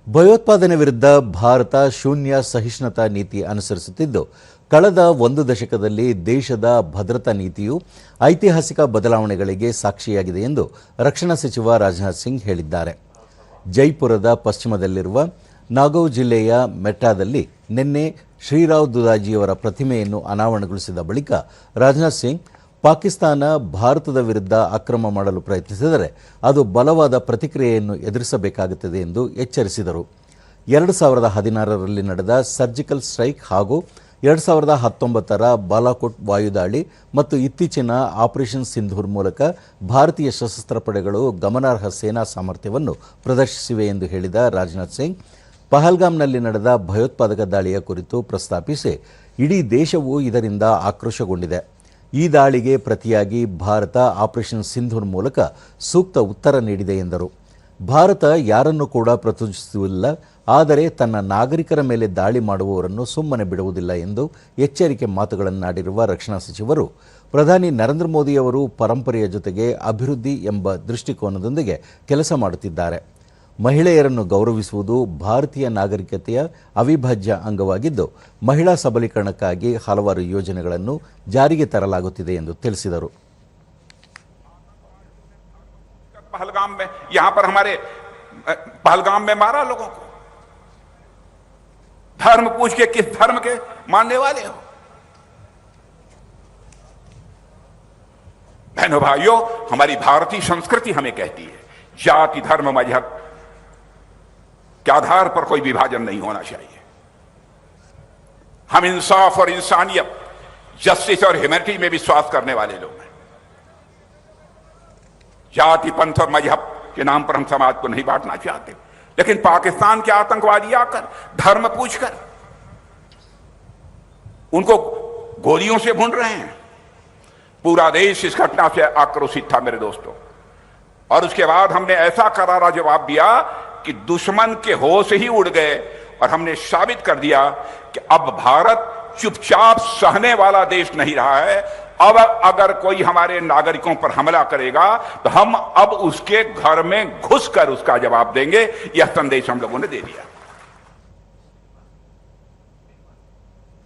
ಭಯೋತ್ಪಾದನೆ ವಿರುದ್ಧ ಭಾರತ ಶೂನ್ಯ ಸಹಿಷ್ಣುತಾ ನೀತಿ ಅನುಸರಿಸುತ್ತಿದ್ದು, ಕಳೆದ ಒಂದು ದಶಕದಲ್ಲಿ ದೇಶದ ಭದ್ರತಾ ನೀತಿಯು ಐತಿಹಾಸಿಕ ಬದಲಾವಣೆಗಳಿಗೆ ಸಾಕ್ಷಿಯಾಗಿದೆ ಎಂದು ರಕ್ಷಣಾ ಸಚಿವ ರಾಜನಾಥ್ ಸಿಂಗ್ ಹೇಳಿದ್ದಾರೆ. ಜೈಪುರದ ಪಶ್ಚಿಮದಲ್ಲಿರುವ ನಾಗೌ ಜಿಲ್ಲೆಯ ಮೆಟ್ಟಾದಲ್ಲಿ ನಿನ್ನೆ ಶ್ರೀರಾವ್ ದುದಾಜಿಯವರ ಪ್ರತಿಮೆಯನ್ನು ಅನಾವರಣಗೊಳಿಸಿದ ಬಳಿಕ ರಾಜನಾಥ್ ಸಿಂಗ್, ಪಾಕಿಸ್ತಾನ ಭಾರತದ ವಿರುದ್ಧ ಅಕ್ರಮ ಮಾಡಲು ಪ್ರಯತ್ನಿಸಿದರೆ ಅದು ಬಲವಾದ ಪ್ರತಿಕ್ರಿಯೆಯನ್ನು ಎದುರಿಸಬೇಕಾಗುತ್ತದೆ ಎಂದು ಎಚ್ಚರಿಸಿದರು. 2016ರಲ್ಲಿ ನಡೆದ ಸರ್ಜಿಕಲ್ ಸ್ಟ್ರೈಕ್ ಹಾಗೂ 2019ರ ಬಾಲಾಕೋಟ್ ವಾಯುದಾಳಿ ಮತ್ತು ಇತ್ತೀಚಿನ ಆಪರೇಷನ್ ಸಿಂಧೂರ್ ಮೂಲಕ ಭಾರತೀಯ ಸಶಸ್ತ್ರ ಪಡೆಗಳು ಗಮನಾರ್ಹ ಸೇನಾ ಸಾಮರ್ಥ್ಯವನ್ನು ಪ್ರದರ್ಶಿಸಿವೆ ಎಂದು ಹೇಳಿದ ರಾಜನಾಥ್ ಸಿಂಗ್, ಪಹಲ್ಗಾಮ್ನಲ್ಲಿ ನಡೆದ ಭಯೋತ್ಪಾದಕ ದಾಳಿಯ ಕುರಿತು ಪ್ರಸ್ತಾಪಿಸಿ, ಇಡೀ ದೇಶವು ಇದರಿಂದ ಆಕ್ರೋಶಗೊಂಡಿದೆ. ಈ ದಾಳಿಗೆ ಪ್ರತಿಯಾಗಿ ಭಾರತ ಆಪರೇಷನ್ ಸಿಂಧೂರ್ ಮೂಲಕ ಸೂಕ್ತ ಉತ್ತರ ನೀಡಿದೆ ಎಂದರು. ಭಾರತ ಯಾರನ್ನೂ ಕೂಡ ಪ್ರಚೋದಿಸುವುದಿಲ್ಲ, ಆದರೆ ತನ್ನ ನಾಗರಿಕರ ಮೇಲೆ ದಾಳಿ ಮಾಡುವವರನ್ನು ಸುಮ್ಮನೆ ಬಿಡುವುದಿಲ್ಲ ಎಂದು ಎಚ್ಚರಿಕೆ ಮಾತುಗಳನ್ನಾಡಿರುವ ರಕ್ಷಣಾ ಸಚಿವರು, ಪ್ರಧಾನಿ ನರೇಂದ್ರ ಮೋದಿಯವರು ಪರಂಪರೆಯ ಜೊತೆಗೆ ಅಭಿವೃದ್ಧಿ ಎಂಬ ದೃಷ್ಟಿಕೋನದೊಂದಿಗೆ ಕೆಲಸ ಮಾಡುತ್ತಿದ್ದಾರೆ. ಮಹಿಳೆಯರನ್ನು ಗೌರವಿಸುವುದು ಭಾರತೀಯ ನಾಗರಿಕತೆಯ ಅವಿಭಾಜ್ಯ ಅಂಗವಾಗಿದ್ದು, ಮಹಿಳಾ ಸಬಲೀಕರಣಕ್ಕಾಗಿ ಹಲವಾರು ಯೋಜನೆಗಳನ್ನು ಜಾರಿಗೆ ತರಲಾಗುತ್ತಿದೆ ಎಂದು ತಿಳಿಸಿದರು. पहलगाम में मारा लोगों को, धर्म पूछ के किस धर्म के मानने वाले हो? बहनों भाइयों, हमारी भारतीय संस्कृति हमें कहती है जाति धर्म मजहब के आधार पर कोई विभाजन नहीं होना चाहिए. हम इंसाफ और इंसानियत, जस्टिस और ह्यूमैनिटी में विश्वास करने वाले लोग हैं. जाति पंथ और मजहब के नाम पर हम समाज को नहीं बांटना चाहते, लेकिन पाकिस्तान के आतंकवादी आकर धर्म पूछकर उनको गोलियों से भून रहे हैं. पूरा देश इस घटना से आक्रोशित था मेरे दोस्तों, और उसके बाद हमने ऐसा करारा जवाब दिया कि दुश्मन के होश ही उड़ गए, और हमने साबित कर दिया कि अब भारत चुपचाप सहने वाला देश नहीं रहा है. अब अगर कोई हमारे नागरिकों पर हमला करेगा तो हम अब उसके घर में घुसकर उसका जवाब देंगे. यह संदेश हम लोगों ने दे दिया.